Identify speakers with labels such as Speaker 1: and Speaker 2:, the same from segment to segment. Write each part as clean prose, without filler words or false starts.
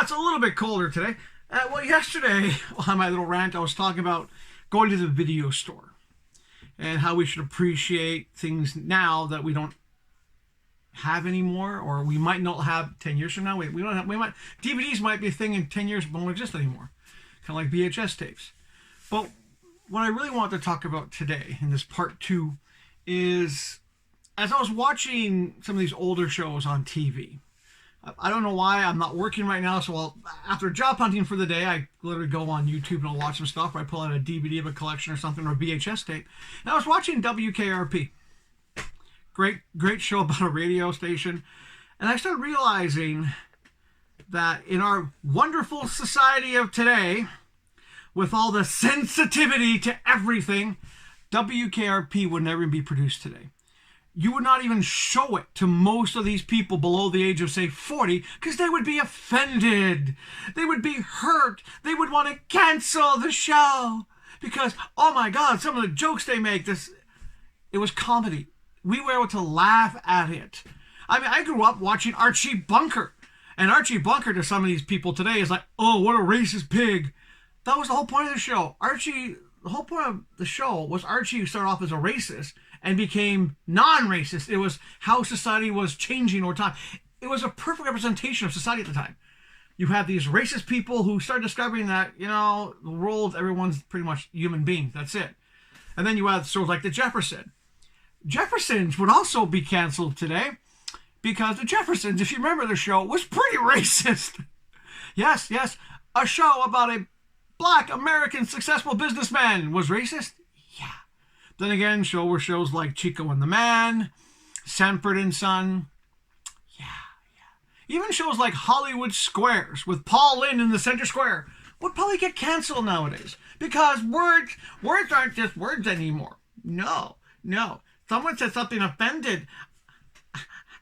Speaker 1: it's a little bit colder today. Well, yesterday on my little rant, I was talking about going to the video store and how we should appreciate things now that we don't have anymore, or we might not have 10 years from now. We don't have, we might, DVDs might be a thing in 10 years but won't exist anymore. Kind of like VHS tapes. But what I really want to talk about today in this part 2 is, as I was watching some of these older shows on TV, I don't know why, I'm not working right now, so after job hunting for the day, I literally go on YouTube and I'll watch some stuff, or I pull out a DVD of a collection or something, or a VHS tape. And I was watching WKRP. Great show about a radio station. And I started realizing that in our wonderful society of today, with all the sensitivity to everything, WKRP would never be produced today. You would not even show it to most of these people below the age of, say, 40, because they would be offended. They would be hurt. They would want to cancel the show because, oh my God, some of the jokes they make, it was comedy. We were able to laugh at it. I mean, I grew up watching Archie Bunker, and Archie Bunker to some of these people today is like, oh, what a racist pig. That was the whole point of the show. The whole point of the show was Archie started off as a racist and became non-racist. It was how society was changing over time. It was a perfect representation of society at the time. You have these racist people who start discovering that, you know, the world, everyone's pretty much human beings. That's it. And then you have shows like The Jeffersons would also be canceled today because The Jeffersons, if you remember the show, was pretty racist. Yes, a show about a Black American successful businessman was racist. Yeah. Then again, shows like Chico and the Man, Sanford and Son. Yeah. Even shows like Hollywood Squares with Paul Lynde in the center square would probably get canceled nowadays because words aren't just words anymore. No. Someone said something offended.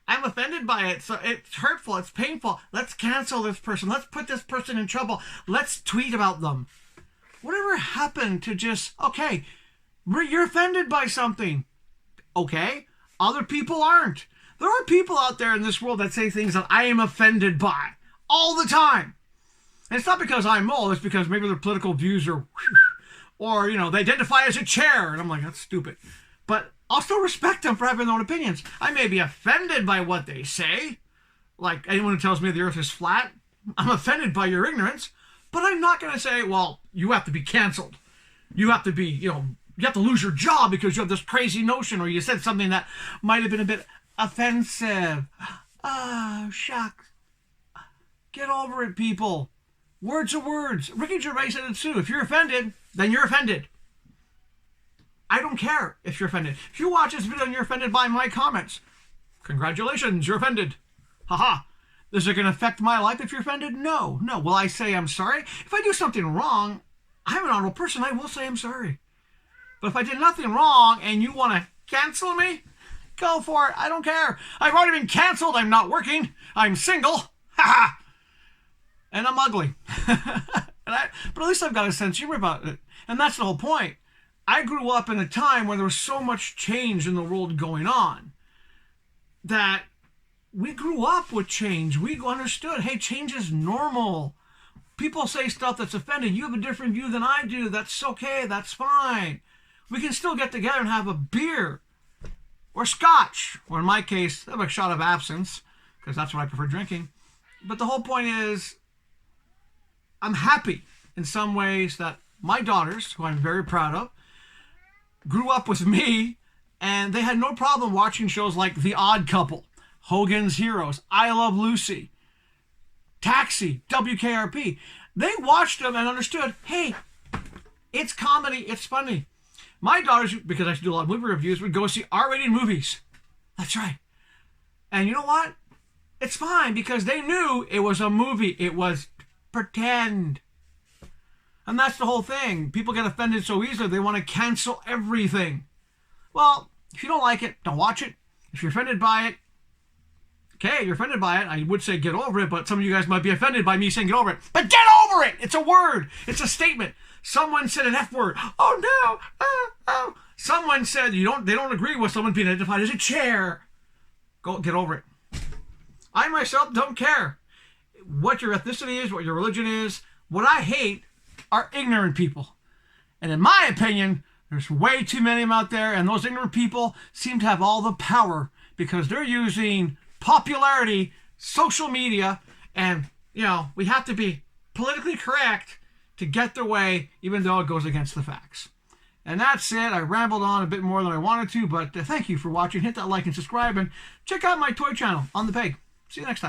Speaker 1: I'm offended by it, so it's hurtful, it's painful. Let's cancel this person. Let's put this person in trouble. Let's tweet about them. Whatever happened to just, okay, you're offended by something. Okay, other people aren't. There are people out there in this world that say things that I am offended by all the time. And it's not because I'm old, it's because maybe their political views are, or, you know, they identify as a chair. And I'm like, that's stupid. But I'll still respect them for having their own opinions. I may be offended by what they say. Like anyone who tells me the earth is flat, I'm offended by your ignorance. But I'm not going to say, well, you have to be canceled. You have to be, you have to lose your job because you have this crazy notion, or you said something that might have been a bit offensive. Oh, shucks. Get over it, people. Words are words. Ricky Gervais said it too. If you're offended, then you're offended. I don't care if you're offended. If you watch this video and you're offended by my comments, congratulations, you're offended. Haha. Is it going to affect my life if you're offended? No. Will I say I'm sorry? If I do something wrong, I'm an honorable person. I will say I'm sorry. But if I did nothing wrong and you want to cancel me, go for it. I don't care. I've already been canceled. I'm not working. I'm single. Haha. And I'm ugly. But at least I've got a sense of humor about it. And that's the whole point. I grew up in a time where there was so much change in the world going on that we grew up with change. We understood, hey, change is normal. People say stuff that's offended. You have a different view than I do. That's okay. That's fine. We can still get together and have a beer or scotch, or in my case, have a shot of absinthe, because that's what I prefer drinking. But the whole point is, I'm happy in some ways that my daughters, who I'm very proud of, grew up with me, and they had no problem watching shows like The Odd Couple, Hogan's Heroes, I Love Lucy, Taxi, WKRP. They watched them and understood, hey, it's comedy, it's funny. My daughters, because I used to do a lot of movie reviews, would go see R-rated movies. That's right. And you know what? It's fine, because they knew it was a movie. It was pretend. And that's the whole thing. People get offended so easily, they want to cancel everything. Well, if you don't like it, don't watch it. If you're offended by it, okay, you're offended by it. I would say get over it, but some of you guys might be offended by me saying get over it. But get over it! It's a word. It's a statement. Someone said an F word. Oh no! Oh. Someone said they don't agree with someone being identified as a chair. Go get over it. I myself don't care. what your ethnicity is, what your religion is. What I hate are ignorant people. And in my opinion, there's way too many of them out there, and those ignorant people seem to have all the power because they're using popularity, social media, and, we have to be politically correct to get their way, even though it goes against the facts. And that's it. I rambled on a bit more than I wanted to, but thank you for watching. Hit that like and subscribe, and check out my toy channel on the peg. See you next time.